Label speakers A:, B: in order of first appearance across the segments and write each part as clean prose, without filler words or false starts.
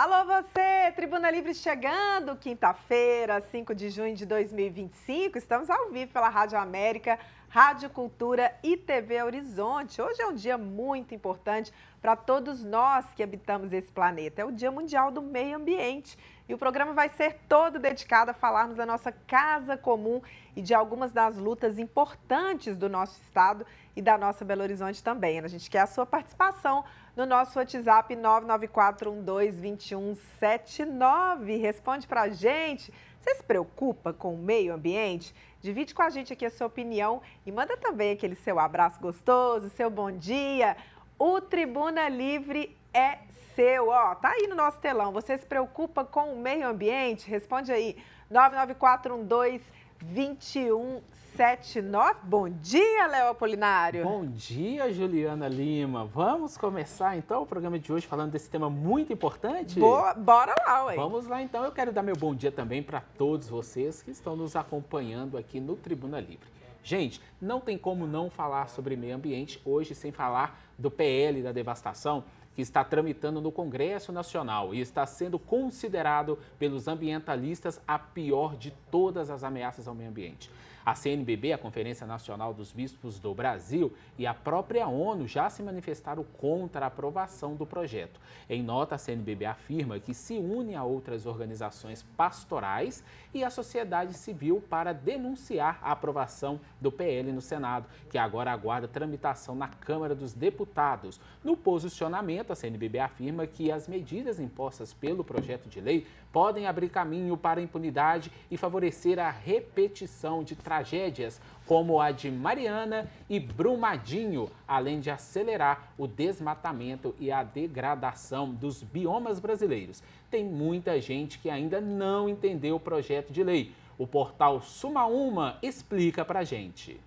A: Alô você, Tribuna Livre chegando, quinta-feira, 5 de junho de 2025, estamos ao vivo pela Rádio América, Rádio Cultura e TV Horizonte. Hoje é um dia muito importante para todos nós que habitamos esse planeta, é o Dia Mundial do Meio Ambiente. E o programa vai ser todo dedicado a falarmos da nossa casa comum e de algumas das lutas importantes do nosso estado e da nossa Belo Horizonte também. A gente quer a sua participação no nosso WhatsApp 994122179. Responde pra gente. Você se preocupa com o meio ambiente? Divide com a gente aqui a sua opinião e manda também aquele seu abraço gostoso, seu bom dia. O Tribuna Livre é seu, ó, tá aí no nosso telão. Você se preocupa com o meio ambiente? Responde aí, 994122179. Bom dia, Léo Apolinário.
B: Bom dia, Juliana Lima. Vamos começar então o programa de hoje falando desse tema muito importante?
A: Bora lá, ué.
B: Vamos lá então. Eu quero dar meu bom dia também para todos vocês que estão nos acompanhando aqui no Tribuna Livre. Gente, não tem como não falar sobre meio ambiente hoje sem falar do PL da devastação, que está tramitando no Congresso Nacional e está sendo considerado pelos ambientalistas a pior de todas as ameaças ao meio ambiente. A CNBB, a Conferência Nacional dos Bispos do Brasil, e a própria ONU já se manifestaram contra a aprovação do projeto. Em nota, a CNBB afirma que se une a outras organizações pastorais e a sociedade civil para denunciar a aprovação do PL no Senado, que agora aguarda tramitação na Câmara dos Deputados. No posicionamento, a CNBB afirma que as medidas impostas pelo projeto de lei podem abrir caminho para a impunidade e favorecer a repetição de tragédias como a de Mariana e Brumadinho, além de acelerar o desmatamento e a degradação dos biomas brasileiros. Tem muita gente que ainda não entendeu o projeto de lei. O portal Suma Uma explica pra gente.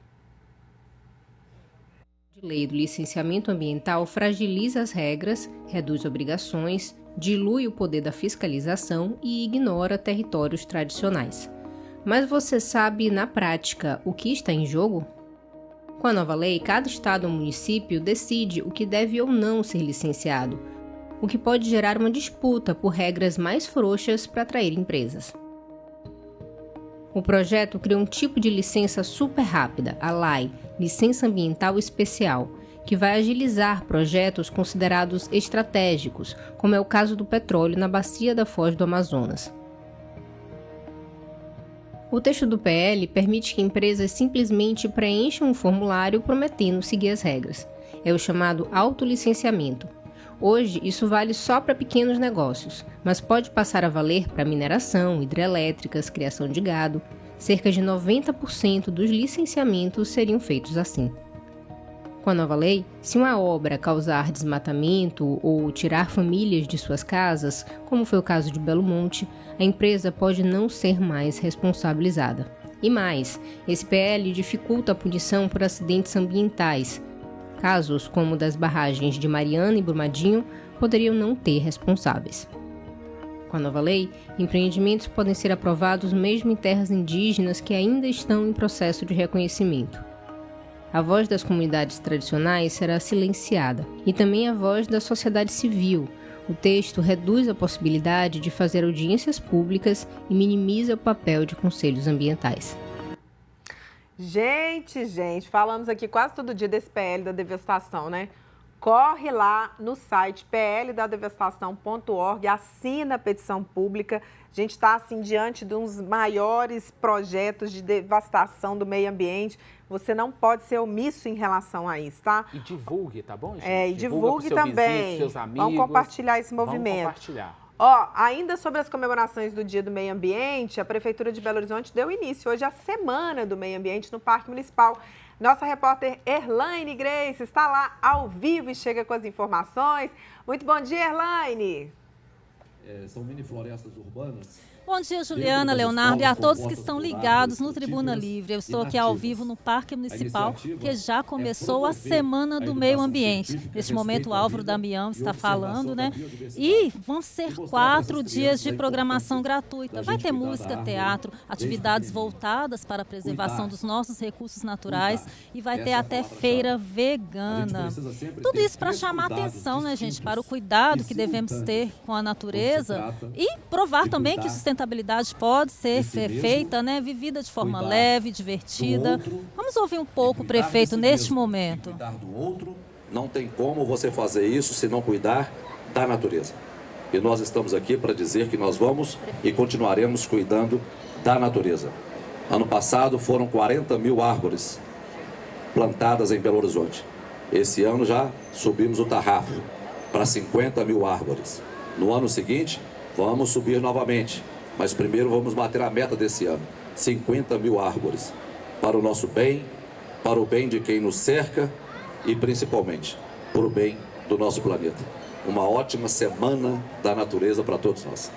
C: A lei do licenciamento ambiental fragiliza as regras, reduz obrigações, dilui o poder da fiscalização e ignora territórios tradicionais. Mas você sabe, na prática, o que está em jogo? Com a nova lei, cada estado ou município decide o que deve ou não ser licenciado, o que pode gerar uma disputa por regras mais frouxas para atrair empresas. O projeto cria um tipo de licença super rápida, a LAI, Licença Ambiental Especial, que vai agilizar projetos considerados estratégicos, como é o caso do petróleo na bacia da Foz do Amazonas. O texto do PL permite que empresas simplesmente preencham um formulário prometendo seguir as regras. É o chamado autolicenciamento. Hoje, isso vale só para pequenos negócios, mas pode passar a valer para mineração, hidrelétricas, criação de gado. Cerca de 90% dos licenciamentos seriam feitos assim. Com a nova lei, se uma obra causar desmatamento ou tirar famílias de suas casas, como foi o caso de Belo Monte, a empresa pode não ser mais responsabilizada. E mais, esse PL dificulta a punição por acidentes ambientais. Casos como o das barragens de Mariana e Brumadinho poderiam não ter responsáveis. Com a nova lei, empreendimentos podem ser aprovados mesmo em terras indígenas que ainda estão em processo de reconhecimento. A voz das comunidades tradicionais será silenciada e também a voz da sociedade civil. O texto reduz a possibilidade de fazer audiências públicas e minimiza o papel de conselhos ambientais.
A: Gente, falamos aqui quase todo dia desse PL da devastação, né? Corre lá no site pldadevestação.org, assina a petição pública. A gente está, assim, diante de uns maiores projetos de devastação do meio ambiente. Você não pode ser omisso em relação a isso, tá?
B: E divulgue, tá bom, gente?
A: E divulgue também.
B: Vizinho, seus amigos.
A: Vamos compartilhar esse movimento.
B: Vamos compartilhar.
A: Ó, ainda sobre as comemorações do Dia do Meio Ambiente, a Prefeitura de Belo Horizonte deu início hoje à Semana do Meio Ambiente no Parque Municipal. Nossa repórter Erlaine Grace está lá ao vivo e chega com as informações. Muito bom dia, Erlaine!
D: São mini florestas urbanas Bom dia, Juliana, Leonardo e a todos que estão ligados no Tribuna Livre. Eu estou aqui ao vivo no Parque Municipal, que já começou a Semana do Meio Ambiente. Neste momento, o Álvaro Damião está falando, né? E vão ser 4 dias de programação gratuita. Vai ter música, teatro, atividades voltadas para a preservação dos nossos recursos naturais e vai ter até feira vegana. Tudo isso para chamar atenção, né, gente, para o cuidado que devemos ter com a natureza e provar também que sustentabilidade pode ser feita, né, vivida de forma leve, divertida. Vamos ouvir um pouco o prefeito neste momento.
E: Cuidar do outro, não tem como você fazer isso se não cuidar da natureza. E nós estamos aqui para dizer que nós vamos e continuaremos cuidando da natureza. Ano passado foram 40 mil árvores plantadas em Belo Horizonte. Esse ano já subimos o tarrafo para 50 mil árvores. No ano seguinte, vamos subir novamente. Mas primeiro vamos bater a meta desse ano. 50 mil árvores. Para o nosso bem, para o bem de quem nos cerca e principalmente para o bem do nosso planeta. Uma ótima Semana da Natureza para todos nós.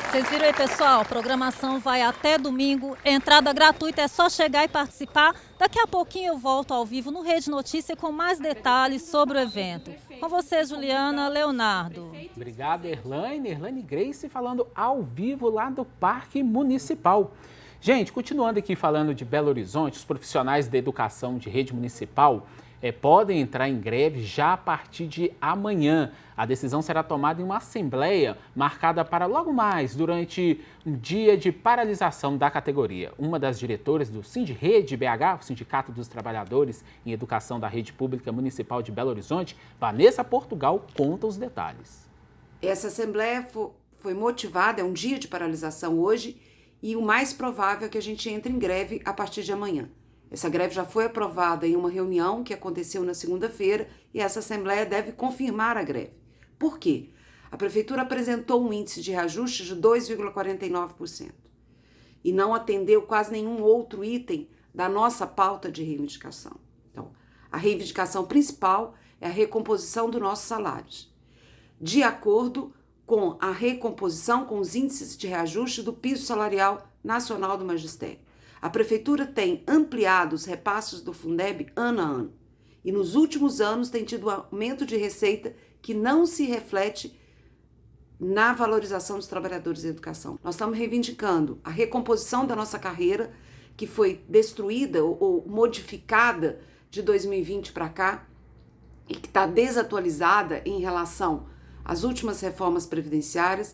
D: Vocês viram aí, pessoal? A programação vai até domingo. Entrada gratuita, é só chegar e participar. Daqui a pouquinho eu volto ao vivo no Rede Notícia com mais detalhes sobre o evento. Com você, Juliana, Leonardo.
B: Obrigado, Erlane Grace, falando ao vivo lá do Parque Municipal. Gente, continuando aqui falando de Belo Horizonte, os profissionais da educação de rede municipal podem entrar em greve já a partir de amanhã. A decisão será tomada em uma assembleia marcada para logo mais, durante um dia de paralisação da categoria. Uma das diretoras do Sindirrede BH, o Sindicato dos Trabalhadores em Educação da Rede Pública Municipal de Belo Horizonte, Vanessa Portugal, conta os detalhes.
F: Essa assembleia foi motivada, é um dia de paralisação hoje, e o mais provável é que a gente entre em greve a partir de amanhã. Essa greve já foi aprovada em uma reunião que aconteceu na segunda-feira e essa assembleia deve confirmar a greve. Por quê? A prefeitura apresentou um índice de reajuste de 2,49% e não atendeu quase nenhum outro item da nossa pauta de reivindicação. Então, a reivindicação principal é a recomposição dos nossos salários, de acordo com a recomposição com os índices de reajuste do piso salarial nacional do magistério. A prefeitura tem ampliado os repasses do Fundeb ano a ano e nos últimos anos tem tido aumento de receita que não se reflete na valorização dos trabalhadores da educação. Nós estamos reivindicando a recomposição da nossa carreira, que foi destruída ou modificada de 2020 para cá e que está desatualizada em relação às últimas reformas previdenciárias,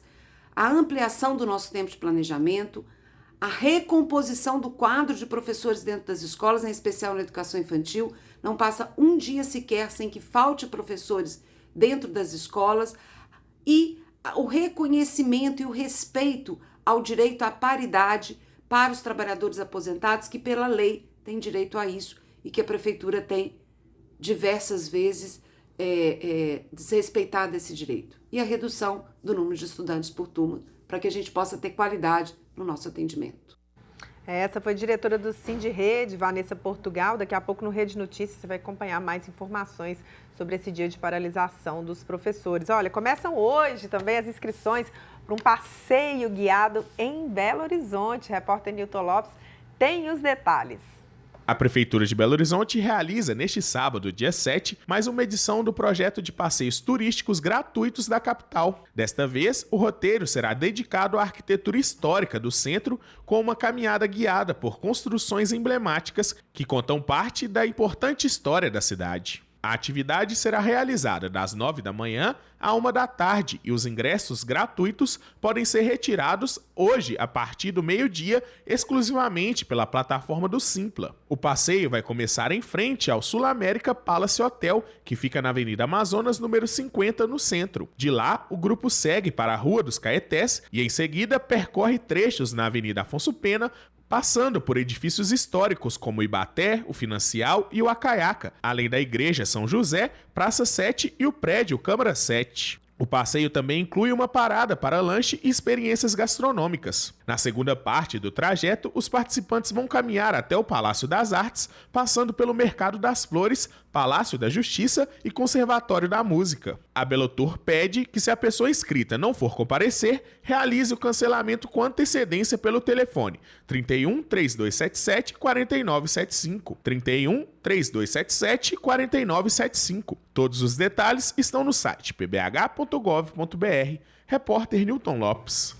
F: a ampliação do nosso tempo de planejamento, a recomposição do quadro de professores dentro das escolas, em especial na educação infantil. Não passa um dia sequer sem que falte professores dentro das escolas, e o reconhecimento e o respeito ao direito à paridade para os trabalhadores aposentados, que pela lei têm direito a isso e que a prefeitura tem diversas vezes desrespeitado esse direito. E a redução do número de estudantes por turma, para que a gente possa ter qualidade no nosso atendimento.
A: Essa foi a diretora do Sindirrede, Vanessa Portugal. Daqui a pouco no Rede Notícias você vai acompanhar mais informações sobre esse dia de paralisação dos professores. Olha, começam hoje também as inscrições para um passeio guiado em Belo Horizonte. O repórter Nilton Lopes tem os detalhes.
G: A Prefeitura de Belo Horizonte realiza neste sábado, dia 7, mais uma edição do projeto de passeios turísticos gratuitos da capital. Desta vez, o roteiro será dedicado à arquitetura histórica do centro, com uma caminhada guiada por construções emblemáticas que contam parte da importante história da cidade. A atividade será realizada das 9 da manhã à 1 da tarde e os ingressos gratuitos podem ser retirados hoje a partir do meio-dia, exclusivamente pela plataforma do Simpla. O passeio vai começar em frente ao Sul América Palace Hotel, que fica na Avenida Amazonas, número 50, no centro. De lá, o grupo segue para a Rua dos Caetés e, em seguida, percorre trechos na Avenida Afonso Pena, passando por edifícios históricos como o Ibaté, o Financial e o Acaiaca, além da Igreja São José, Praça 7 e o prédio Câmara 7. O passeio também inclui uma parada para lanche e experiências gastronômicas. Na segunda parte do trajeto, os participantes vão caminhar até o Palácio das Artes, passando pelo Mercado das Flores, Palácio da Justiça e Conservatório da Música. A Belotur pede que, se a pessoa inscrita não for comparecer, realize o cancelamento com antecedência pelo telefone 31 3277 4975. 31 3277 4975. Todos os detalhes estão no site pbh.gov.br. Repórter Newton Lopes.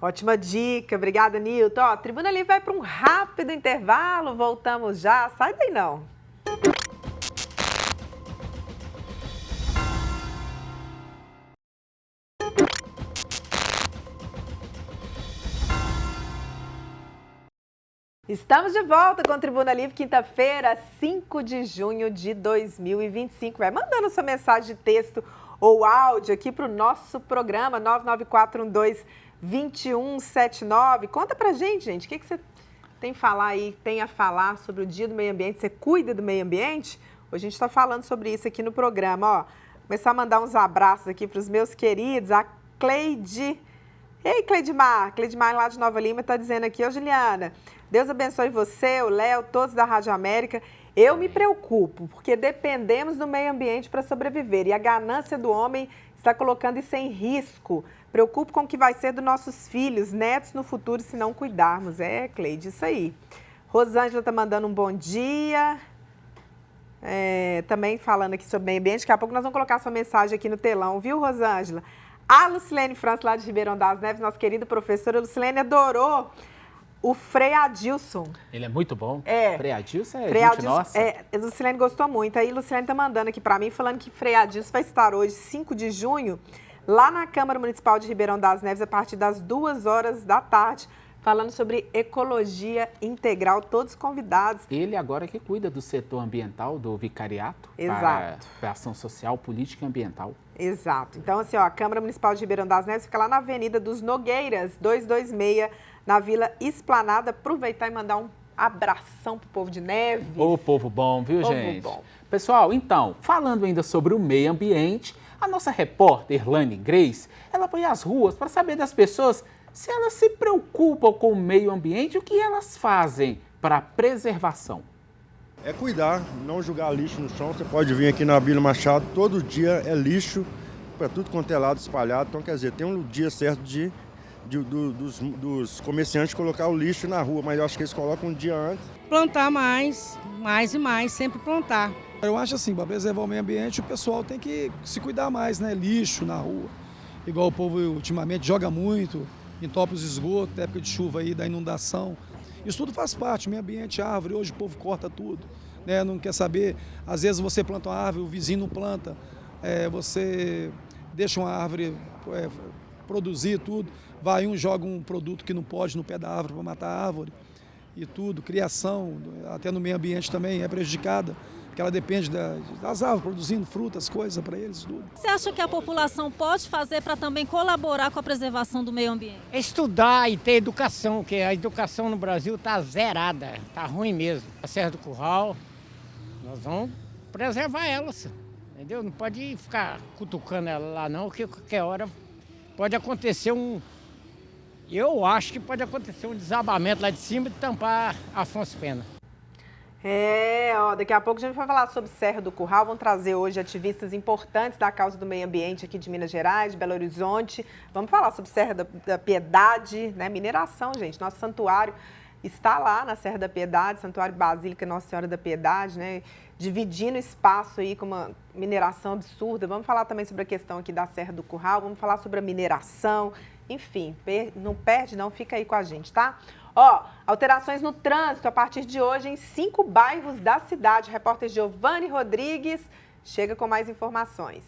A: Ótima dica, obrigada, Nilton. Ó, Tribuna Livre vai para um rápido intervalo, voltamos já, sai daí não. Estamos de volta com Tribuna Livre, quinta-feira, 5 de junho de 2025. Vai mandando sua mensagem de texto ou áudio aqui para o nosso programa, 99412-2179. Conta pra gente, o que você tem a falar sobre o Dia do Meio Ambiente? Você cuida do meio ambiente? Hoje a gente está falando sobre isso aqui no programa. Ó, começar a mandar uns abraços aqui para os meus queridos, a Cleide. Ei, Cleidmar lá de Nova Lima está dizendo aqui, ô Juliana, Deus abençoe você, o Léo, todos da Rádio América. Eu me preocupo, porque dependemos do meio ambiente para sobreviver e a ganância do homem está colocando isso em risco. Preocupo com o que vai ser dos nossos filhos, netos no futuro, se não cuidarmos. É, Cleide, isso aí. Rosângela está mandando um bom dia. Também falando aqui sobre meio ambiente. Daqui a pouco nós vamos colocar sua mensagem aqui no telão, viu, Rosângela? A Lucilene França, lá de Ribeirão das Neves, nossa querida professora Lucilene, adorou o Frei Adilson.
B: Ele é muito bom. Frei Adilson
A: Frei
B: gente
A: Adilson,
B: nossa.
A: Lucilene gostou muito. Aí Lucilene tá mandando aqui para mim, falando que Frei Adilson vai estar hoje, 5 de junho, lá na Câmara Municipal de Ribeirão das Neves, a partir das 2 horas da tarde, falando sobre ecologia integral, todos convidados.
B: Ele agora que cuida do setor ambiental, do vicariato,
A: Exato.
B: para ação social, política e ambiental.
A: Exato. Então, assim, ó, a Câmara Municipal de Ribeirão das Neves fica lá na Avenida dos Nogueiras, 226, na Vila Esplanada. Aproveitar e mandar um abração pro povo de Neves.
B: Ô, povo bom, viu,
A: Povo
B: gente?
A: bom.
B: Pessoal, então, falando ainda sobre o meio ambiente, a nossa repórter Lani Grace, ela foi às ruas para saber das pessoas se elas se preocupam com o meio ambiente, o que elas fazem para a preservação.
H: É cuidar, não jogar lixo no chão. Você pode vir aqui na Abílio Machado, todo dia é lixo para tudo quanto é lado espalhado. Então, quer dizer, tem um dia certo dos comerciantes colocar o lixo na rua, mas eu acho que eles colocam um dia antes.
I: Plantar mais e mais, sempre plantar.
J: Eu acho assim, para preservar o meio ambiente, o pessoal tem que se cuidar mais, né? Lixo na rua, igual o povo ultimamente joga muito, entope os esgotos, na época de chuva aí, da inundação. Isso tudo faz parte, meio ambiente, árvore, hoje o povo corta tudo, né? Não quer saber, às vezes você planta uma árvore, o vizinho não planta, você deixa uma árvore produzir tudo, vai joga um produto que não pode no pé da árvore para matar a árvore e tudo, criação, até no meio ambiente também é prejudicada, porque ela depende das árvores produzindo frutas, coisas para eles, tudo.
D: Você acha que a população pode fazer para também colaborar com a preservação do meio ambiente?
K: Estudar e ter educação, porque a educação no Brasil está zerada, está ruim mesmo. A Serra do Curral, nós vamos preservar ela, entendeu? Não pode ficar cutucando ela lá não, porque qualquer hora pode acontecer eu acho que pode acontecer um desabamento lá de cima e tampar Afonso Pena.
A: Daqui a pouco a gente vai falar sobre Serra do Curral. Vamos trazer hoje ativistas importantes da causa do meio ambiente aqui de Minas Gerais, de Belo Horizonte. Vamos falar sobre Serra da Piedade, né? Mineração, gente. Nosso santuário está lá na Serra da Piedade, Santuário Basílica Nossa Senhora da Piedade, né? Dividindo espaço aí com uma mineração absurda. Vamos falar também sobre a questão aqui da Serra do Curral, vamos falar sobre a mineração. Enfim, não perde não, fica aí com a gente, tá? Alterações no trânsito a partir de hoje em 5 bairros da cidade. O repórter Giovanni Rodrigues chega com mais informações.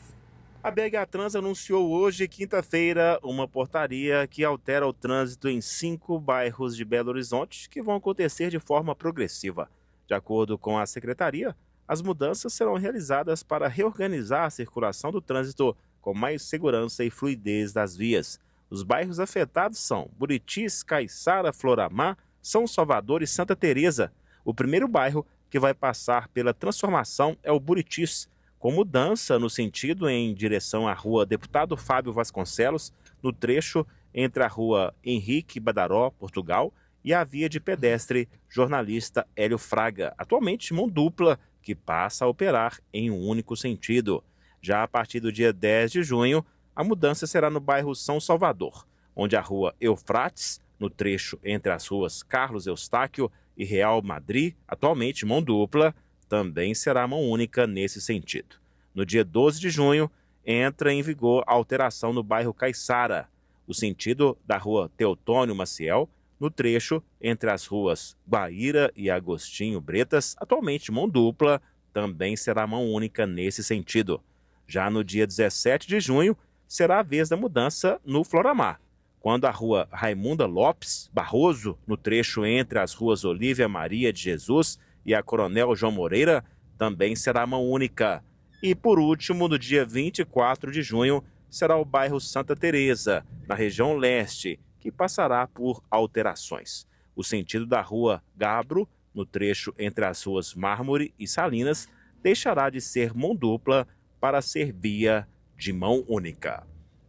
L: A BH Trans anunciou hoje, quinta-feira, uma portaria que altera o trânsito em 5 bairros de Belo Horizonte, que vão acontecer de forma progressiva. De acordo com a secretaria, as mudanças serão realizadas para reorganizar a circulação do trânsito com mais segurança e fluidez das vias. Os bairros afetados são Buritis, Caiçara, Floramar, São Salvador e Santa Teresa. O primeiro bairro que vai passar pela transformação é o Buritis, com mudança no sentido em direção à rua Deputado Fábio Vasconcelos, no trecho entre a rua Henrique Badaró, Portugal, e a via de pedestre Jornalista Hélio Fraga, atualmente mão dupla, que passa a operar em um único sentido. Já a partir do dia 10 de junho, a mudança será no bairro São Salvador, onde a rua Eufrates, no trecho entre as ruas Carlos Eustáquio e Real Madrid, atualmente mão dupla, também será mão única nesse sentido. No dia 12 de junho, entra em vigor a alteração no bairro Caiçara, o sentido da rua Teotônio Maciel, no trecho entre as ruas Guaíra e Agostinho Bretas, atualmente mão dupla, também será mão única nesse sentido. Já no dia 17 de junho, será a vez da mudança no Floramar, quando a rua Raimunda Lopes Barroso, no trecho entre as ruas Olívia Maria de Jesus e a Coronel João Moreira, também será mão única. E por último, no dia 24 de junho, será o bairro Santa Teresa, na região leste, que passará por alterações. O sentido da rua Gabro, no trecho entre as ruas Mármore e Salinas, deixará de ser mão dupla para ser via de mão única.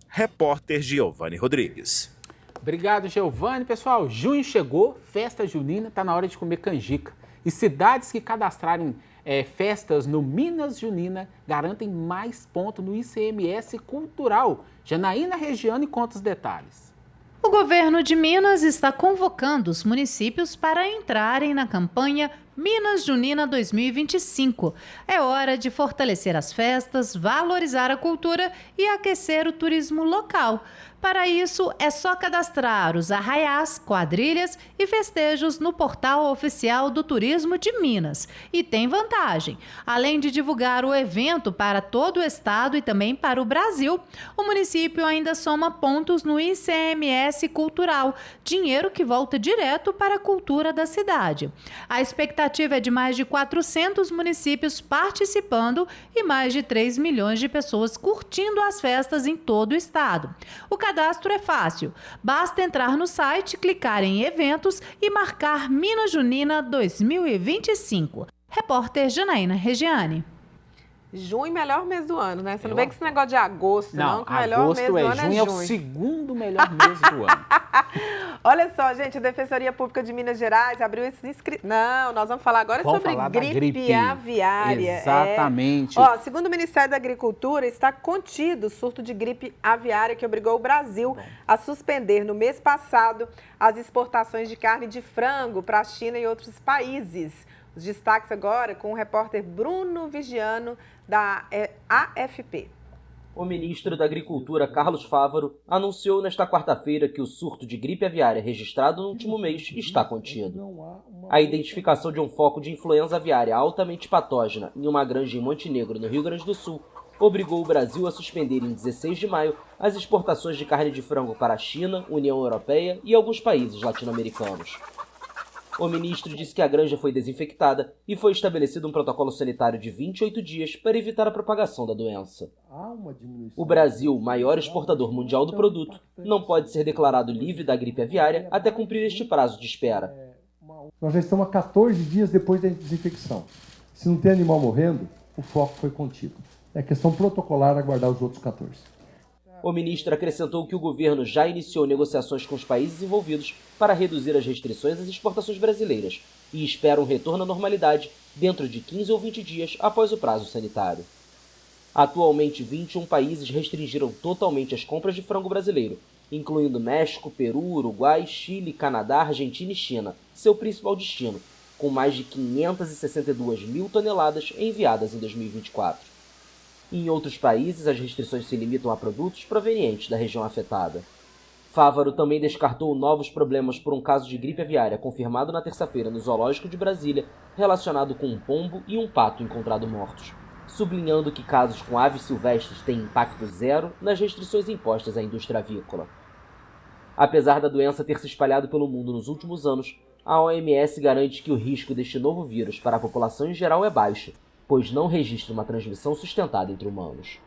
L: Repórter Giovanni Rodrigues.
B: Obrigado, Giovanni. Pessoal, junho chegou, festa junina, está na hora de comer canjica. E cidades que cadastrarem festas no Minas Junina garantem mais pontos no ICMS cultural. Janaína Regiane conta os detalhes.
M: O governo de Minas está convocando os municípios para entrarem na campanha Minas Junina 2025. É hora de fortalecer as festas, valorizar a cultura e aquecer o turismo local. Para isso, é só cadastrar os arraiás, quadrilhas e festejos no portal oficial do Turismo de Minas. E tem vantagem. Além de divulgar o evento para todo o estado e também para o Brasil, o município ainda soma pontos no ICMS cultural, dinheiro que volta direto para a cultura da cidade. A expectativa é de mais de 400 municípios participando e mais de 3 milhões de pessoas curtindo as festas em todo o estado. O cadastro é fácil. Basta entrar no site, clicar em eventos e marcar Minas Junina 2025. Repórter Janaína Regiane.
A: Junho, melhor mês do ano, né? Você não vem com esse negócio de agosto, não, que o melhor mês do ano é junho.
B: Junho é o segundo melhor mês do ano.
A: Olha só, gente, a Defensoria Pública de Minas Gerais abriu esse inscrito. Não, nós vamos falar agora sobre gripe aviária.
B: Exatamente.
A: Ó, segundo o Ministério da Agricultura, está contido o surto de gripe aviária que obrigou o Brasil a suspender no mês passado as exportações de carne de frango para a China e outros países. Os destaques agora com o repórter Bruno Vigiano, da AFP.
N: O ministro da Agricultura, Carlos Fávaro, anunciou nesta quarta-feira que o surto de gripe aviária registrado no último mês está contido. A identificação de um foco de influenza aviária altamente patógena em uma granja em Montenegro, no Rio Grande do Sul, obrigou o Brasil a suspender em 16 de maio as exportações de carne de frango para a China, União Europeia e alguns países latino-americanos. O ministro disse que a granja foi desinfectada e foi estabelecido um protocolo sanitário de 28 dias para evitar a propagação da doença. O Brasil, maior exportador mundial do produto, não pode ser declarado livre da gripe aviária até cumprir este prazo de espera.
O: Nós já estamos a 14 dias depois da desinfecção. Se não tem animal morrendo, o foco foi contido. É questão protocolar aguardar os outros 14.
N: O ministro acrescentou que o governo já iniciou negociações com os países envolvidos para reduzir as restrições às exportações brasileiras e espera um retorno à normalidade dentro de 15 ou 20 dias após o prazo sanitário. Atualmente, 21 países restringiram totalmente as compras de frango brasileiro, incluindo México, Peru, Uruguai, Chile, Canadá, Argentina e China, seu principal destino, com mais de 562 mil toneladas enviadas em 2024. Em outros países, as restrições se limitam a produtos provenientes da região afetada. Fávaro também descartou novos problemas por um caso de gripe aviária confirmado na terça-feira no Zoológico de Brasília, relacionado com um pombo e um pato encontrados mortos, sublinhando que casos com aves silvestres têm impacto zero nas restrições impostas à indústria avícola. Apesar da doença ter se espalhado pelo mundo nos últimos anos, a OMS garante que o risco deste novo vírus para a população em geral é baixo, pois não registra uma transmissão sustentada entre humanos.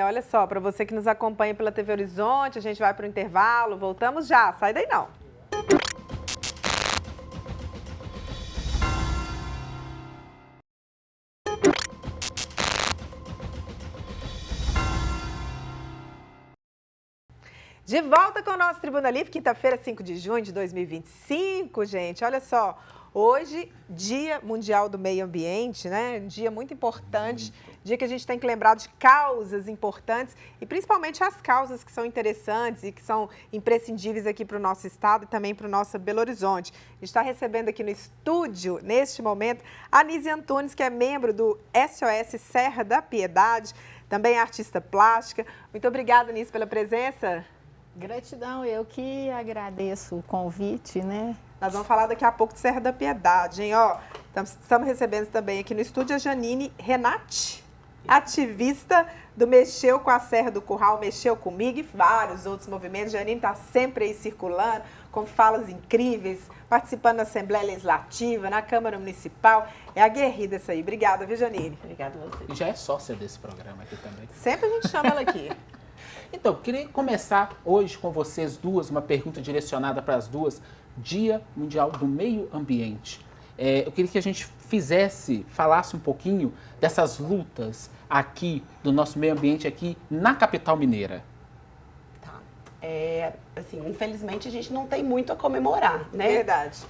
A: Olha só, para você que nos acompanha pela TV Horizonte, a gente vai para o intervalo, voltamos já, sai daí não. De volta com o nosso Tribuna Livre, quinta-feira, 5 de junho de 2025, gente, olha só. Hoje, Dia Mundial do Meio Ambiente, né? Um dia muito importante, dia que a gente tem que lembrar de causas importantes e principalmente as causas que são interessantes e que são imprescindíveis aqui para o nosso estado e também para o nosso Belo Horizonte. A gente está recebendo aqui no estúdio, neste momento, a Nise Antunes, que é membro do SOS Serra da Piedade, também é artista plástica. Muito obrigada, Nise, pela presença.
P: Gratidão, eu que agradeço o convite, né?
A: Nós vamos falar daqui a pouco de Serra da Piedade, hein? Ó, estamos recebendo também aqui no estúdio a Janine Renati, ativista do Mexeu com a Serra do Curral, Mexeu Comigo e vários outros movimentos. Janine está sempre aí circulando, com falas incríveis, participando da Assembleia Legislativa, na Câmara Municipal. É aguerrida essa aí. Obrigada, viu, Janine?
P: Obrigada a você.
B: E já é sócia desse programa aqui também.
A: Sempre a gente chama ela aqui.
B: Então, queria começar hoje com vocês duas, uma pergunta direcionada para as duas. Dia Mundial do Meio Ambiente. Eu queria que a gente falasse um pouquinho dessas lutas aqui, do nosso meio ambiente aqui na capital mineira.
Q: Assim, infelizmente a gente não tem muito a comemorar, né?
A: Verdade.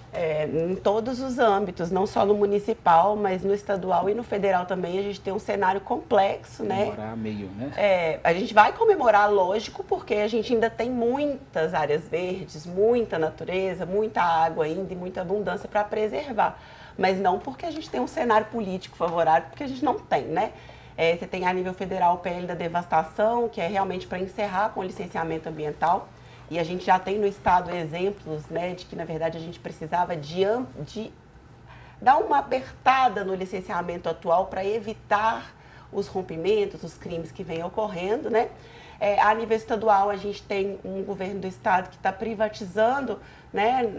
Q: Em todos os âmbitos, não só no municipal, mas no estadual e no federal também, a gente tem um cenário complexo, né?
B: Comemorar meio, né?
Q: A gente vai comemorar, lógico, porque a gente ainda tem muitas áreas verdes, muita natureza, muita água ainda e muita abundância para preservar. Mas não porque a gente tem um cenário político favorável, porque a gente não tem, né? Você tem a nível federal o PL da devastação, que é realmente para encerrar com o licenciamento ambiental. E a gente já tem no estado exemplos, né, de que, na verdade, a gente precisava de dar uma apertada no licenciamento atual para evitar os rompimentos, os crimes que vêm ocorrendo, né? A nível estadual, a gente tem um governo do estado que está privatizando, né,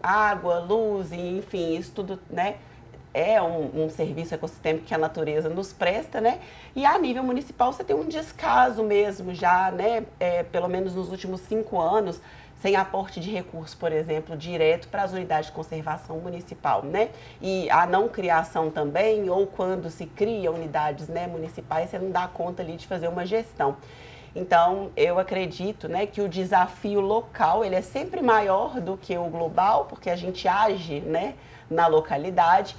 Q: água, luz, enfim, isso tudo, né? É um serviço ecossistêmico que a natureza nos presta, né? E a nível municipal você tem um descaso mesmo já, né? Pelo menos nos últimos 5 anos, sem aporte de recursos, por exemplo, direto para as unidades de conservação municipal, né? E a não criação também, ou quando se cria unidades, né, municipais, você não dá conta ali de fazer uma gestão. Então, eu acredito, né, que o desafio local ele é sempre maior do que o global, porque a gente age, né, na localidade.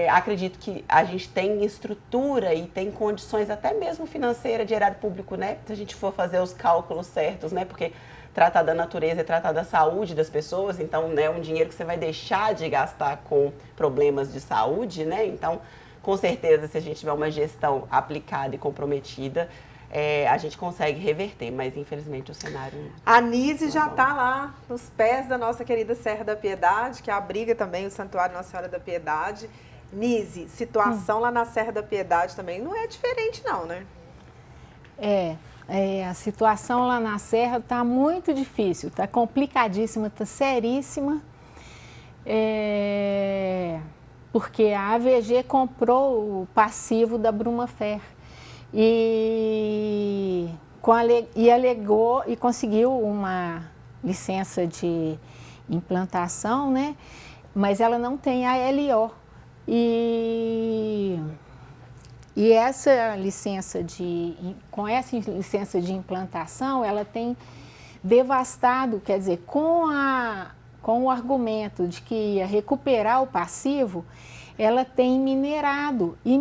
Q: Acredito que a gente tem estrutura e tem condições até mesmo financeiras de erário público, né? Se a gente for fazer os cálculos certos, né? Porque tratar da natureza é tratar da saúde das pessoas, então, né, um dinheiro que você vai deixar de gastar com problemas de saúde, né? Então, com certeza, se a gente tiver uma gestão aplicada e comprometida, a gente consegue reverter, mas infelizmente o cenário...
A: A Nise já está lá nos pés da nossa querida Serra da Piedade, que abriga também o Santuário Nossa Senhora da Piedade. Nise, situação lá na Serra da Piedade também não é diferente não, né?
P: A situação lá na Serra está muito difícil, está complicadíssima, está seríssima, porque a AVG comprou o passivo da Brumafer. E alegou e conseguiu uma licença de implantação, né? Mas ela não tem a LO. E essa licença com essa licença de implantação, ela tem devastado, quer dizer, com o argumento de que ia recuperar o passivo, ela tem minerado e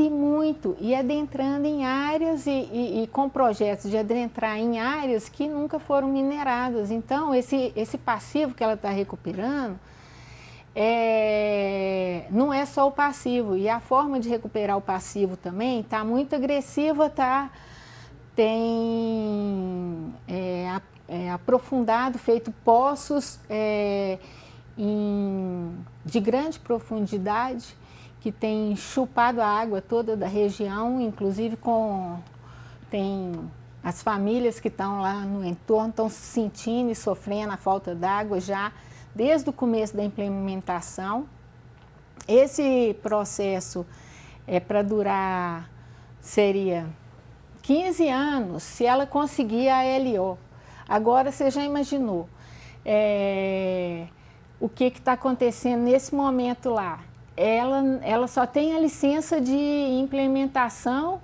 P: muito, e adentrando em áreas e com projetos de adentrar em áreas que nunca foram mineradas. Então, esse passivo que ela está recuperando, não é só o passivo, e a forma de recuperar o passivo também está muito agressiva, tem aprofundado, feito poços de grande profundidade, que tem chupado a água toda da região, inclusive tem as famílias que estão lá no entorno, estão se sentindo e sofrendo a falta d'água já desde o começo da implementação. Esse processo para durar, seria 15 anos, se ela conseguir a LO. Agora, você já imaginou o que está acontecendo nesse momento lá? Ela só tem a licença de implementação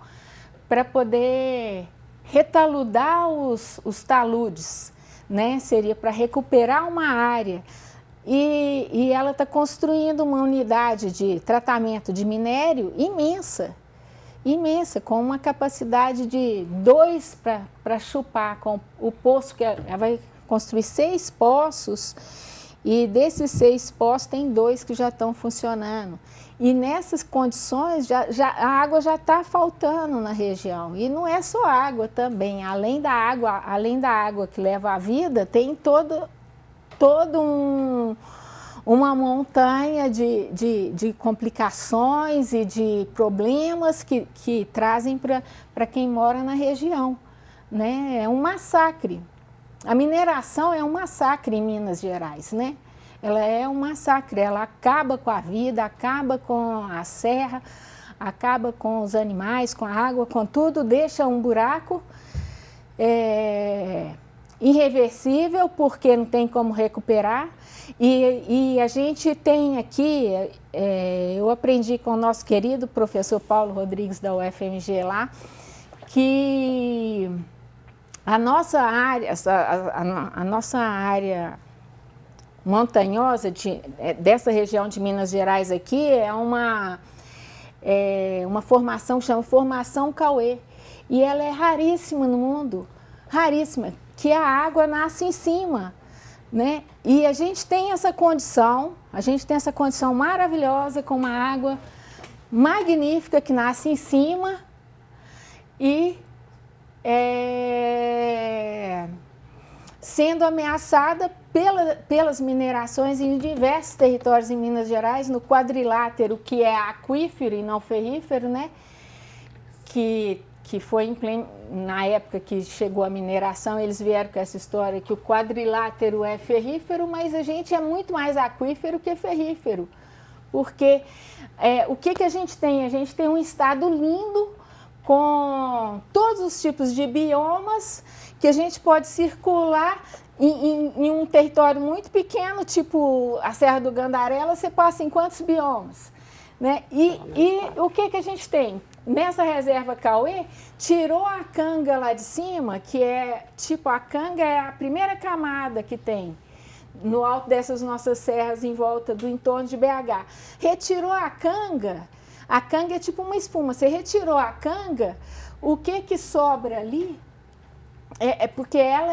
P: para poder retaludar os taludes, né? Seria para recuperar uma área. e ela está construindo uma unidade de tratamento de minério imensa, com uma capacidade de 2 para chupar, com o poço que ela vai construir 6 poços, e desses 6 poços tem 2 que já estão funcionando. E nessas condições, a água já está faltando na região. E não é só água também, além da água que leva à vida, tem uma montanha de complicações e de problemas que trazem para quem mora na região, né? É um massacre. A mineração é um massacre em Minas Gerais, né? Ela é um massacre, ela acaba com a vida, acaba com a serra, acaba com os animais, com a água, com tudo, deixa um buraco irreversível, porque não tem como recuperar. E a gente tem aqui, eu aprendi com o nosso querido professor Paulo Rodrigues da UFMG lá, que a nossa área montanhosa dessa região de Minas Gerais aqui é uma formação que chama Formação Cauê. E ela é raríssima no mundo, raríssima, que a água nasce em cima, né? E a gente tem essa condição maravilhosa, com uma água magnífica que nasce em cima e sendo ameaçada pelas minerações em diversos territórios em Minas Gerais, no quadrilátero, que é aquífero e não ferrífero, né? Que foi na época que chegou a mineração, eles vieram com essa história que o quadrilátero é ferrífero, mas a gente é muito mais aquífero que ferrífero. Porque o que a gente tem? A gente tem um estado lindo, com todos os tipos de biomas, que a gente pode circular em um território muito pequeno, tipo a Serra do Gandarela, você passa em quantos biomas? Né? E o que a gente tem? Nessa reserva Cauê, tirou a canga lá de cima, que é, tipo, a canga é a primeira camada que tem no alto dessas nossas serras em volta do entorno de BH. Retirou a canga é tipo uma espuma, você retirou a canga, o que sobra ali é porque ela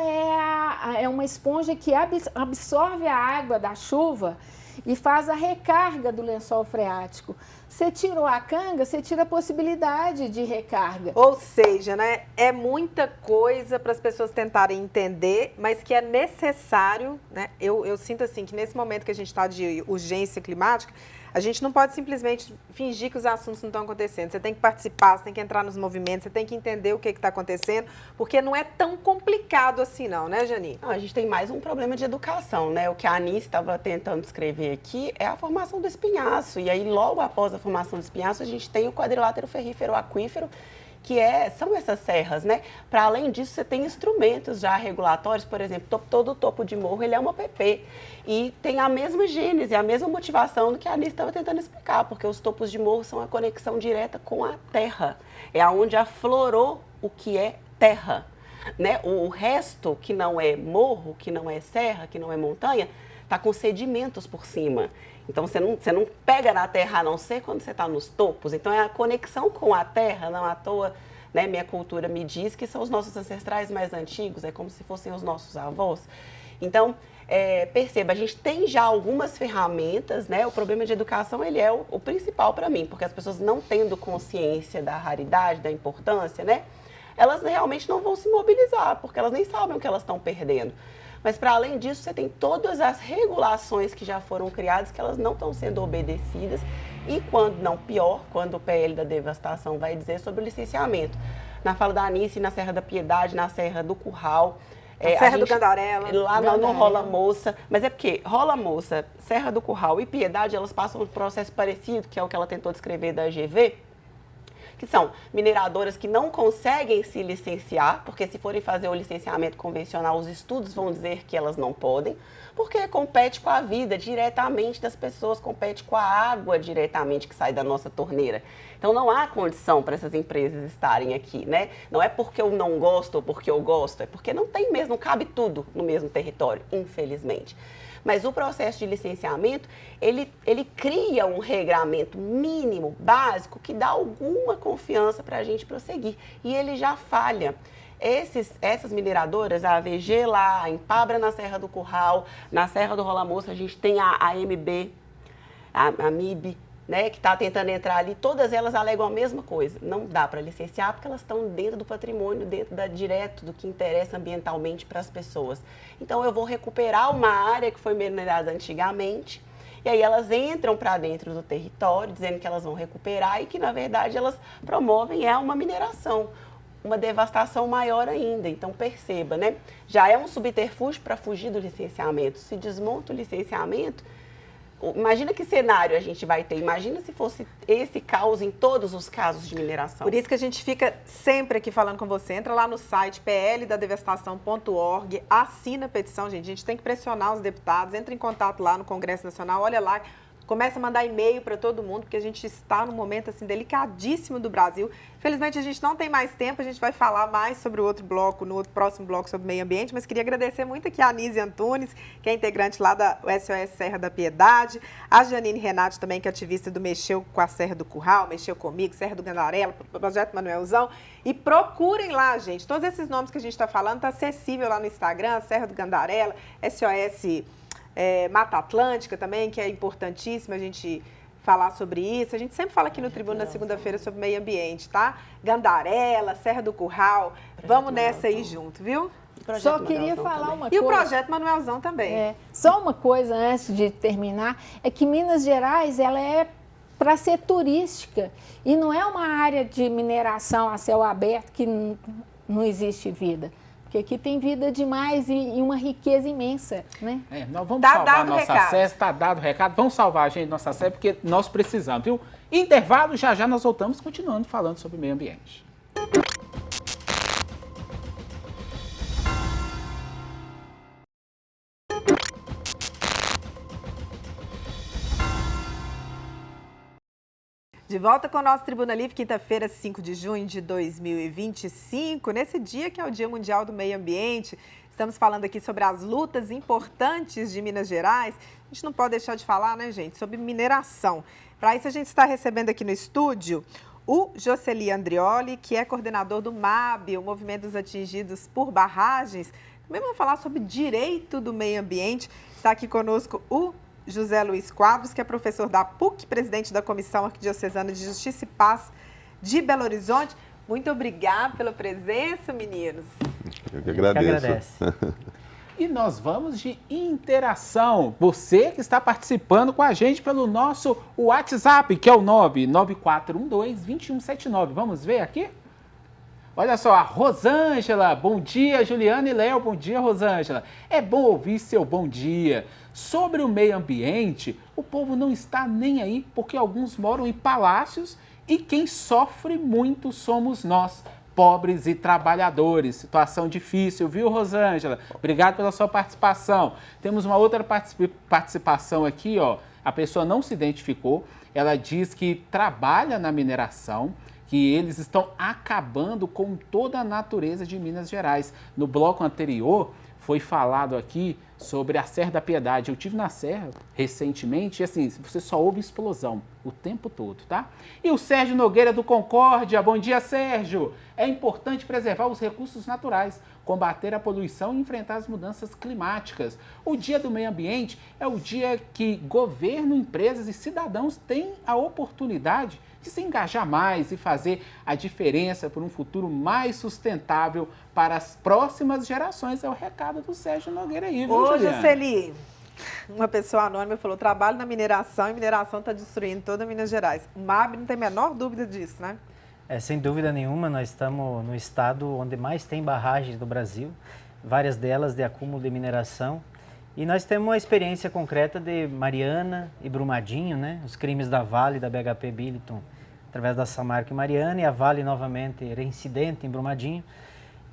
P: é uma esponja que absorve a água da chuva e faz a recarga do lençol freático. Você tirou a canga, você tira a possibilidade de recarga.
A: Ou seja, né, é muita coisa para as pessoas tentarem entender, mas que é necessário, né? Eu sinto assim que nesse momento que a gente está de urgência climática, a gente não pode simplesmente fingir que os assuntos não estão acontecendo. Você tem que participar, você tem que entrar nos movimentos, você tem que entender o que está acontecendo, porque não é tão complicado assim não, né, Jani?
Q: Não, a gente tem mais um problema de educação, né? O que a Anice estava tentando descrever aqui é a formação do espinhaço. E aí, logo após a formação do espinhaço, a gente tem o quadrilátero ferrífero aquífero, que são essas serras, né? Para além disso, você tem instrumentos já regulatórios, por exemplo, todo o topo de morro, ele é uma PP. E tem a mesma gênese, a mesma motivação do que a Anice estava tentando explicar, porque os topos de morro são a conexão direta com a terra. É onde aflorou o que é terra, né? O resto, que não é morro, que não é serra, que não é montanha, está com sedimentos por cima. Então, você não pega na terra, a não ser quando você está nos topos. Então, é a conexão com a terra, não à toa, né? Minha cultura me diz que são os nossos ancestrais mais antigos, é como se fossem os nossos avós. Então, perceba, a gente tem já algumas ferramentas, né? O problema de educação, ele é o principal para mim, porque as pessoas não tendo consciência da raridade, da importância, né? Elas realmente não vão se mobilizar, porque elas nem sabem o que elas estão perdendo. Mas, para além disso, você tem todas as regulações que já foram criadas, que elas não estão sendo obedecidas. E, quando não pior, quando o PL da devastação vai dizer sobre o licenciamento. Na fala da Anice, na Serra da Piedade, na Serra do Curral.
A: Na Serra do Gandarela.
Q: Lá no Rola Moça. Mas é porque Rola Moça, Serra do Curral e Piedade, elas passam um processo parecido, que é o que ela tentou descrever da AGV, que são mineradoras que não conseguem se licenciar, porque se forem fazer o licenciamento convencional, os estudos vão dizer que elas não podem, porque compete com a vida diretamente das pessoas, compete com a água diretamente que sai da nossa torneira. Então não há condição para essas empresas estarem aqui, né? Não é porque eu não gosto ou porque eu gosto, é porque não tem mesmo, não cabe tudo no mesmo território, infelizmente. Mas o processo de licenciamento, ele cria um regramento mínimo, básico, que dá alguma confiança para a gente prosseguir. E ele já falha. Essas mineradoras, a AVG lá, a Empabra na Serra do Curral, na Serra do Rola Moça, a gente tem a AMB, a MIB, né, que está tentando entrar ali, todas elas alegam a mesma coisa. Não dá para licenciar porque elas estão dentro do patrimônio, direto do que interessa ambientalmente para as pessoas. Então, eu vou recuperar uma área que foi minerada antigamente, e aí elas entram para dentro do território, dizendo que elas vão recuperar e que, na verdade, elas promovem uma mineração, uma devastação maior ainda. Então, perceba, né? Já é um subterfúgio para fugir do licenciamento. Se desmonta o licenciamento, imagina que cenário a gente vai ter. Imagina se fosse esse caos em todos os casos de mineração.
A: Por isso que a gente fica sempre aqui falando com você. Entra lá no site pldadevestação.org, assina a petição, gente. A gente tem que pressionar os deputados. Entra em contato lá no Congresso Nacional, olha lá. Começa a mandar e-mail para todo mundo, porque a gente está num momento assim delicadíssimo do Brasil. Felizmente a gente não tem mais tempo, a gente vai falar mais sobre o outro bloco, no outro próximo bloco sobre meio ambiente, mas queria agradecer muito aqui a Anísia Antunes, que é integrante lá da SOS Serra da Piedade, a Janine Renato também, que é ativista do Mexeu com a Serra do Curral, Mexeu Comigo, Serra do Gandarela, Projeto Manuelzão. E procurem lá, gente, todos esses nomes que a gente está falando, está acessível lá no Instagram, Serra do Gandarela, SOS Mata Atlântica também, que é importantíssimo a gente falar sobre isso. A gente sempre fala aqui no Tribuna na segunda-feira sobre meio ambiente, tá? Gandarela, Serra do Curral, vamos nessa aí junto, viu?
P: Só queria falar uma coisa.
A: E o Projeto Manuelzão também.
P: Só uma coisa antes de terminar, é que Minas Gerais, ela é para ser turística e não é uma área de mineração a céu aberto que não existe vida. Porque aqui tem vida demais e uma riqueza imensa, né?
B: Nós vamos salvar nossa acesso, está dado o recado. Vamos salvar a gente, nossa acesso, porque nós precisamos, viu? Intervalo, já nós voltamos continuando falando sobre meio ambiente.
A: De volta com o nosso Tribuna Livre, quinta-feira, 5 de junho de 2025. Nesse dia que é o Dia Mundial do Meio Ambiente, estamos falando aqui sobre as lutas importantes de Minas Gerais. A gente não pode deixar de falar, né, gente, sobre mineração. Para isso, a gente está recebendo aqui no estúdio o Jocely Andrioli, que é coordenador do MAB, o Movimento dos Atingidos por Barragens. Também vamos falar sobre direito do meio ambiente. Está aqui conosco o José Luiz Quadros, que é professor da PUC, presidente da Comissão Arquidiocesana de Justiça e Paz de Belo Horizonte. Muito obrigada pela presença, meninos.
R: Eu que agradeço.
B: E nós vamos de interação. Você que está participando com a gente pelo nosso WhatsApp, que é o 99412-2179. Vamos ver aqui? Olha só, a Rosângela, bom dia, Juliana e Léo, bom dia, Rosângela. É bom ouvir seu bom dia. Sobre o meio ambiente, o povo não está nem aí, porque alguns moram em palácios e quem sofre muito somos nós, pobres e trabalhadores. Situação difícil, viu, Rosângela? Obrigado pela sua participação. Temos uma outra participação aqui, ó. A pessoa não se identificou, ela diz que trabalha na mineração, que eles estão acabando com toda a natureza de Minas Gerais. No bloco anterior, foi falado aqui sobre a Serra da Piedade. Eu tive na Serra recentemente e assim, você só ouve explosão o tempo todo, tá? E o Sérgio Nogueira do Concórdia, bom dia, Sérgio! É importante preservar os recursos naturais, combater a poluição e enfrentar as mudanças climáticas. O Dia do Meio Ambiente é o dia que governo, empresas e cidadãos têm a oportunidade de se engajar mais e fazer a diferença por um futuro mais sustentável para as próximas gerações. É o recado do Sérgio Nogueira aí, viu,
A: Ô,
B: Juliana?
A: Jocely, uma pessoa anônima falou, trabalho na mineração e mineração está destruindo toda Minas Gerais. O MAB não tem a menor dúvida disso, né?
S: Sem dúvida nenhuma, nós estamos no estado onde mais tem barragens do Brasil, várias delas de acúmulo de mineração. E nós temos uma experiência concreta de Mariana e Brumadinho, né? Os crimes da Vale, da BHP Billiton, através da Samarco e Mariana, e a Vale novamente reincidente em Brumadinho,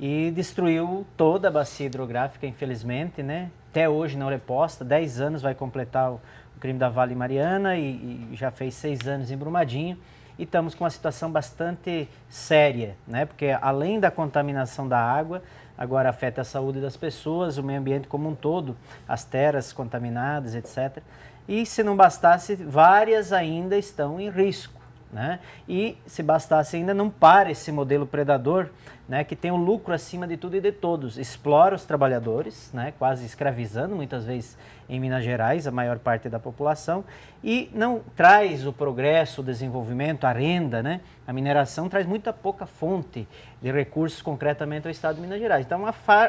S: e destruiu toda a bacia hidrográfica, infelizmente, né? Até hoje não reposta, 10 anos vai completar o crime da Vale e Mariana e já fez 6 anos em Brumadinho. E estamos com uma situação bastante séria, né? Porque além da contaminação da água, agora afeta a saúde das pessoas, o meio ambiente como um todo, as terras contaminadas, etc. E se não bastasse, várias ainda estão em risco, né? E se bastasse ainda, não para esse modelo predador, né, que tem o lucro acima de tudo e de todos, explora os trabalhadores, né, quase escravizando muitas vezes em Minas Gerais a maior parte da população, e não traz o progresso, o desenvolvimento, a renda, né? A mineração traz muita pouca fonte de recursos concretamente ao estado de Minas Gerais. Então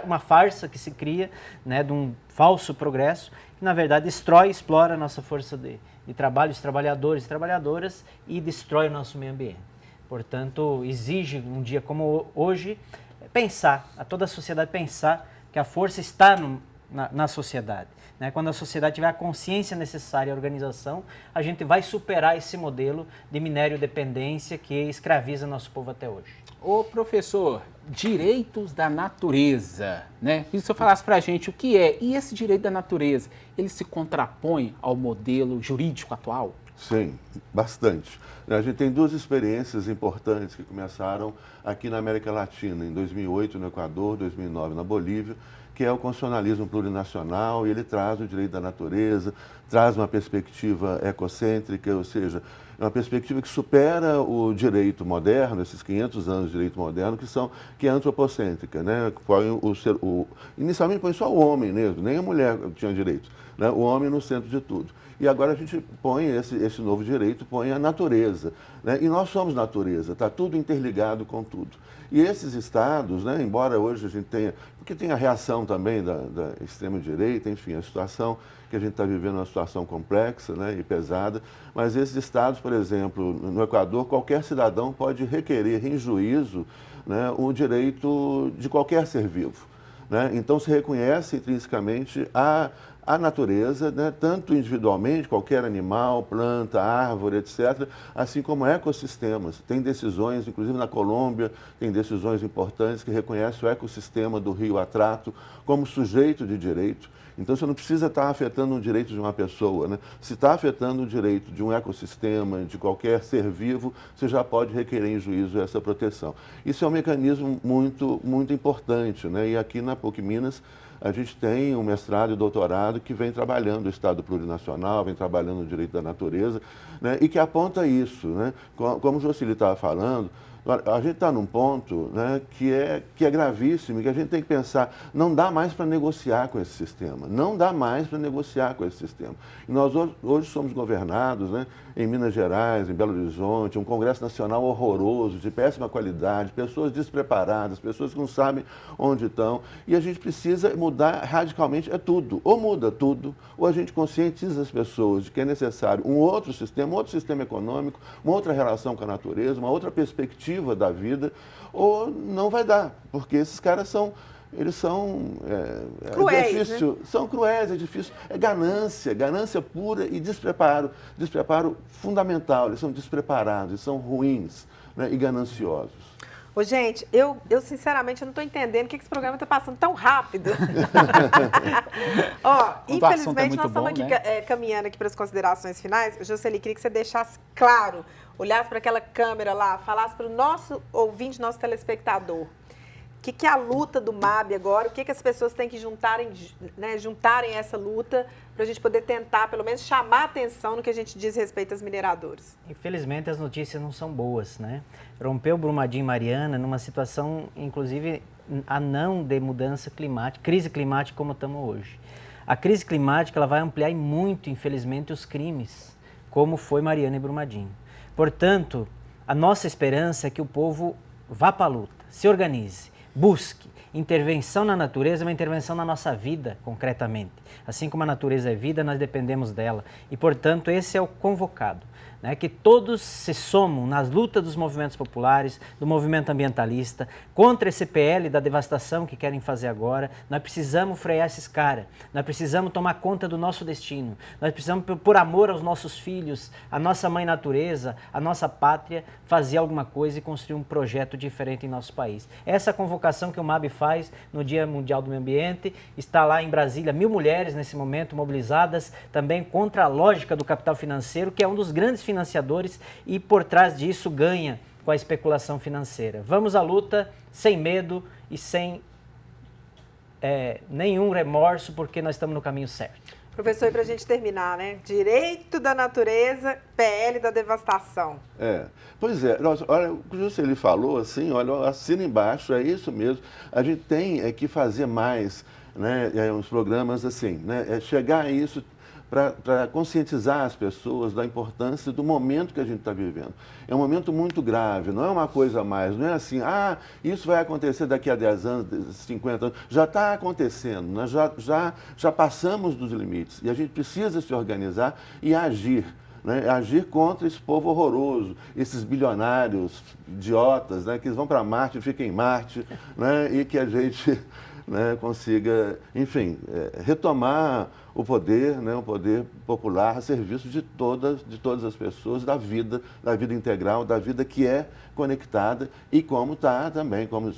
S: uma farsa que se cria, né, de um falso progresso, que na verdade destrói e explora a nossa força de trabalho, os trabalhadores e trabalhadoras, e destrói o nosso meio ambiente. Portanto, exige um dia como hoje pensar, a toda a sociedade pensar que a força está na sociedade. Né? Quando a sociedade tiver a consciência necessária à organização, a gente vai superar esse modelo de minério dependência que escraviza nosso povo até hoje.
B: Ô professor, direitos da natureza, né? E se eu falasse pra gente o que é, e esse direito da natureza, ele se contrapõe ao modelo jurídico atual?
R: Sim, bastante. A gente tem duas experiências importantes que começaram aqui na América Latina, em 2008 no Equador, 2009 na Bolívia, que é o constitucionalismo plurinacional, e ele traz o direito da natureza, traz uma perspectiva ecocêntrica, ou seja, uma perspectiva que supera o direito moderno, esses 500 anos de direito moderno, que é antropocêntrica, né? Inicialmente põe só o homem mesmo, nem a mulher tinha direito, né? O homem no centro de tudo. E agora a gente põe esse novo direito, põe a natureza, né? E nós somos natureza, está tudo interligado com tudo. E esses estados, né, embora hoje a gente tenha, porque tem a reação também da extrema-direita, enfim, a situação que a gente está vivendo é uma situação complexa, né, e pesada, mas esses estados, por exemplo, no Equador, qualquer cidadão pode requerer em juízo, né, o direito de qualquer ser vivo, né? Então se reconhece intrinsecamente a natureza, né, tanto individualmente, qualquer animal, planta, árvore, etc., assim como ecossistemas. Tem decisões, inclusive na Colômbia, tem decisões importantes que reconhecem o ecossistema do rio Atrato como sujeito de direito. Então você não precisa estar afetando o direito de uma pessoa, né? Se está afetando o direito de um ecossistema, de qualquer ser vivo, você já pode requerer em juízo essa proteção. Isso é um mecanismo muito, muito importante, né? E aqui na PUC Minas, a gente tem um mestrado e doutorado que vem trabalhando o Estado plurinacional, vem trabalhando o direito da natureza, né, e que aponta isso, né? Como o Jocely estava falando, a gente está num ponto, né, que é gravíssimo, que a gente tem que pensar, não dá mais para negociar com esse sistema, não dá mais para negociar com esse sistema. E nós hoje somos governados, né, em Minas Gerais, em Belo Horizonte, um Congresso Nacional horroroso, de péssima qualidade, pessoas despreparadas, pessoas que não sabem onde estão, e a gente precisa mudar radicalmente, tudo, ou muda tudo, ou a gente conscientiza as pessoas de que é necessário um outro sistema econômico, uma outra relação com a natureza, uma outra perspectiva da vida, ou não vai dar, porque esses caras são
A: cruéis,
R: difícil, né? São cruéis, é difícil, é ganância pura e despreparo fundamental, eles são despreparados, eles são ruins, né, e gananciosos.
A: Ô, gente, eu sinceramente não estou entendendo o que esse programa está passando tão rápido. Ó, infelizmente nós estamos aqui, né, caminhando aqui para as considerações finais. Jocely, queria que você deixasse claro, olhasse para aquela câmera lá, falasse para o nosso ouvinte, nosso telespectador, o que é a luta do MAB agora, o que as pessoas têm que juntarem essa luta para a gente poder tentar, pelo menos, chamar a atenção no que a gente diz respeito às mineradoras.
S: Infelizmente, as notícias não são boas, né? Rompeu Brumadinho e Mariana numa situação, inclusive, não de mudança climática, crise climática como estamos hoje. A crise climática ela vai ampliar muito, infelizmente, os crimes, como foi Mariana e Brumadinho. Portanto, a nossa esperança é que o povo vá para a luta, se organize, busque intervenção na natureza é uma intervenção na nossa vida, concretamente. Assim como a natureza é vida, nós dependemos dela. E, portanto, esse é o convocado. Né, que todos se somam nas lutas dos movimentos populares, do movimento ambientalista, contra esse PL da devastação que querem fazer agora. Nós precisamos frear esses caras, nós precisamos tomar conta do nosso destino, nós precisamos, por amor aos nossos filhos, a nossa mãe natureza, a nossa pátria, fazer alguma coisa e construir um projeto diferente em nosso país. Essa convocação que o MAB faz no Dia Mundial do Meio Ambiente, está lá em Brasília 1000 mulheres nesse momento mobilizadas também contra a lógica do capital financeiro, que é um dos grandes financiadores e por trás disso ganha com a especulação financeira. Vamos à luta sem medo e sem nenhum remorso, porque nós estamos no caminho certo.
A: Professor, e para a gente terminar, né? Direito da natureza, PL da devastação.
R: Pois é, olha, o que o Juscelino falou, assim, olha, assina embaixo, é isso mesmo. A gente tem que fazer mais, né, uns programas assim, né, chegar a isso, para conscientizar as pessoas da importância do momento que a gente está vivendo. É um momento muito grave, não é uma coisa a mais, não é assim, isso vai acontecer daqui a 10 anos, 50 anos. Já está acontecendo, nós já passamos dos limites e a gente precisa se organizar e agir. Né, agir contra esse povo horroroso, esses bilionários idiotas, né, que eles vão para Marte e ficam em Marte, né, e que a gente, né, consiga, enfim, retomar o poder, né, o poder popular a serviço de todas as pessoas, da vida integral, da vida que é conectada e como está também, como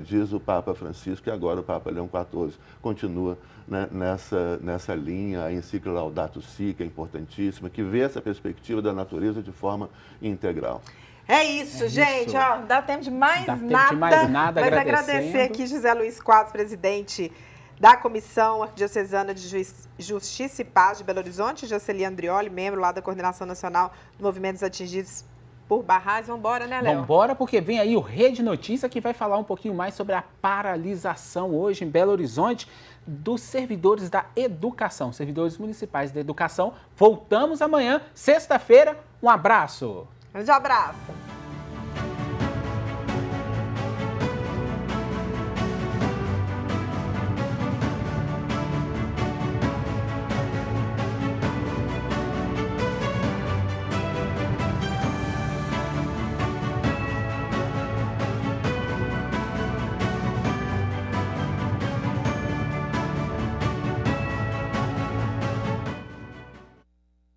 R: diz o Papa Francisco, e agora o Papa Leão XIV continua, né, nessa linha, a encíclica Laudato Si, que é importantíssima, que vê essa perspectiva da natureza de forma integral.
A: É isso, gente.
B: Isso.
A: Ó, dá tempo de mais
B: dá
A: nada.
B: Tempo de mais nada,
A: mas agradecer aqui José Luiz Quadros, presidente da Comissão Arquidiocesana de Justiça e Paz de Belo Horizonte, Jocely Andrioli, membro lá da Coordenação Nacional de Movimentos Atingidos por Barragens. Vamos embora, né, Léo?
B: Vambora, porque vem aí o Rede Notícia, que vai falar um pouquinho mais sobre a paralisação hoje em Belo Horizonte dos servidores da educação, servidores municipais da educação. Voltamos amanhã, sexta-feira. Um abraço.
A: Um abraço.